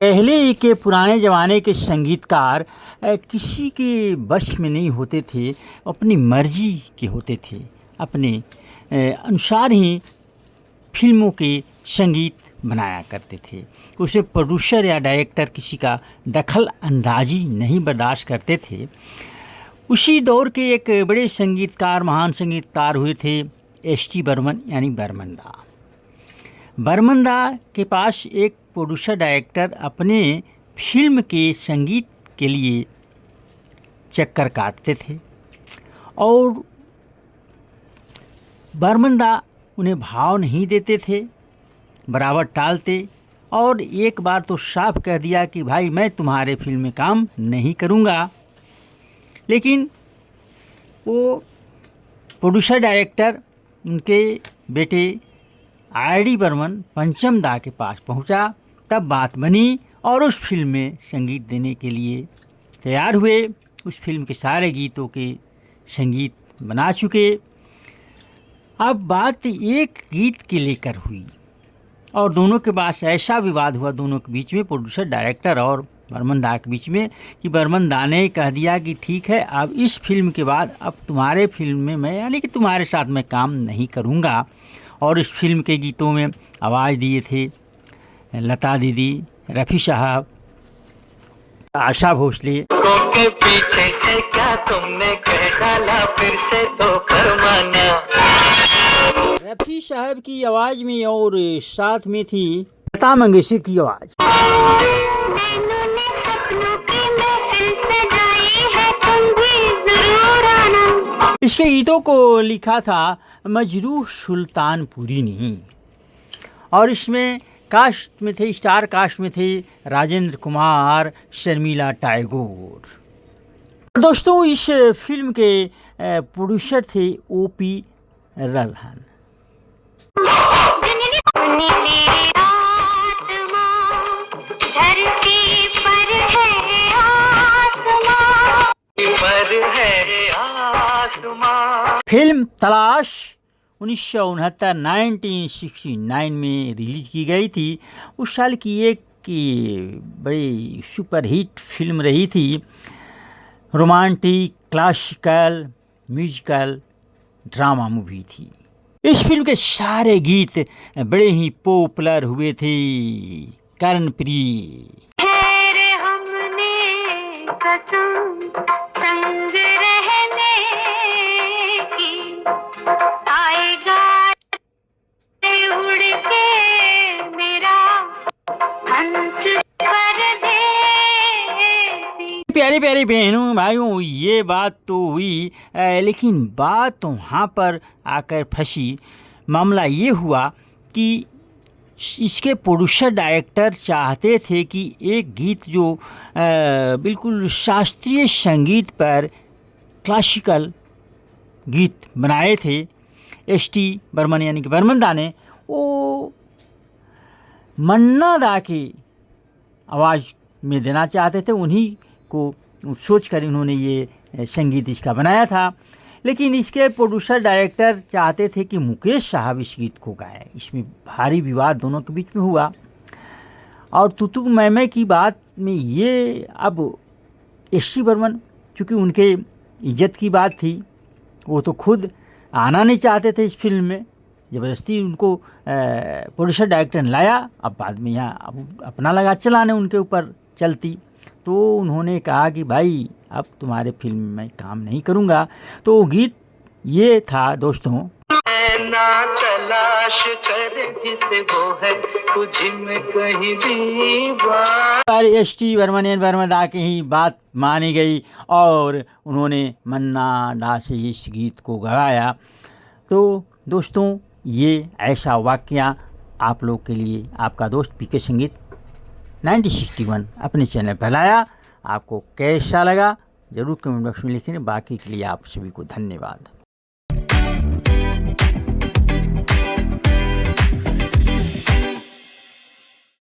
पहले के पुराने ज़माने के संगीतकार किसी के वश में नहीं होते थे, अपनी मर्जी के होते थे। अपने अनुसार ही फिल्मों के संगीत बनाया करते थे। उसे प्रोड्यूसर या डायरेक्टर किसी का दखल अंदाजी नहीं बर्दाश्त करते थे। उसी दौर के एक बड़े संगीतकार, महान संगीतकार हुए थे एस.टी. बर्मन यानी बर्मन दा। बर्मन दा के पास एक प्रोड्यूसर डायरेक्टर अपने फिल्म के संगीत के लिए चक्कर काटते थे और बर्मन दा उन्हें भाव नहीं देते थे, बराबर टालते और एक बार तो साफ कह दिया कि भाई मैं तुम्हारे फिल्म में काम नहीं करूँगा। लेकिन वो प्रोड्यूसर डायरेक्टर उनके बेटे आर.डी. बर्मन पंचम दा के पास पहुंचा, तब बात बनी और उस फिल्म में संगीत देने के लिए तैयार हुए। उस फिल्म के सारे गीतों के संगीत बना चुके। अब बात एक गीत के लेकर हुई और दोनों के पास ऐसा विवाद हुआ, दोनों के बीच में, प्रोड्यूसर डायरेक्टर और बर्मन दा के बीच में, कि बर्मन दा ने कह दिया कि ठीक है, अब इस फिल्म के बाद अब तुम्हारे फिल्म में मैं यानी कि तुम्हारे साथ मैं काम नहीं करूँगा। और इस फिल्म के गीतों में आवाज़ दिए थे लता दीदी, रफ़ी साहब, आशा भोसले। के पीछे से क्या तुमने कह डाला, फिर से तो फरमाना। रफ़ी साहब की आवाज़ में और साथ में थी लता मंगेशकर की आवाज़। इसके गीतों को लिखा था मजरूह सुल्तानपुरी ने और इसमें कास्ट में थे, स्टार कास्ट में थे राजेंद्र कुमार, शर्मिला टैगोर। दोस्तों, इस फिल्म के प्रोड्यूसर थे ओ.पी. रल्हन। फिल्म तलाश 1969 में रिलीज की गई थी। उस साल की एक बड़ी सुपरहिट फिल्म रही थी, romantic, classical, musical drama movie थी। इस फिल्म के सारे गीत बड़े ही पॉपुलर हुए थे। कर्णप्रिय प्यारे प्यारे बहनों भाइयों, ये बात तो हुई, लेकिन बात तो वहाँ पर आकर फंसी। मामला ये हुआ कि इसके प्रोड्यूसर डायरेक्टर चाहते थे कि एक गीत जो बिल्कुल शास्त्रीय संगीत पर क्लासिकल गीत बनाए थे एस.टी. बर्मन यानी कि बर्मन दा ने, वो मन्ना दा की आवाज़ में देना चाहते थे। उन्हीं को सोच कर इन्होंने ये संगीत इसका बनाया था। लेकिन इसके प्रोड्यूसर डायरेक्टर चाहते थे कि मुकेश साहब इस गीत को गाएं। इसमें भारी विवाद दोनों के बीच में हुआ और तुतु मैमे की बात में ये, अब एस.टी. बर्मन, चूँकि उनके इज्जत की बात थी, वो तो खुद आना नहीं चाहते थे इस फिल्म में। ज़बरदस्ती उनको प्रोड्यूसर डायरेक्टर ने लाया। अब बाद में यहाँ अब अपना लगा चलाने उनके ऊपर चलती, तो उन्होंने कहा कि भाई अब तुम्हारे फिल्म में मैं काम नहीं करूँगा। तो गीत ये था दोस्तों, ना तलाश कर जिसे वो है तुझ में कहीं दीवार। एस.टी. बर्मन दा की ही बात मानी गई और उन्होंने मन्ना दा से इस गीत को गवाया। तो दोस्तों, ये ऐसा वाक़या आप लोग के लिए आपका दोस्त पी.के. संगीत 1961 अपने चैनल पर लाया। आपको कैसा लगा ज़रूर कमेंट बॉक्स में लिखें। बाकी के लिए आप सभी को धन्यवाद।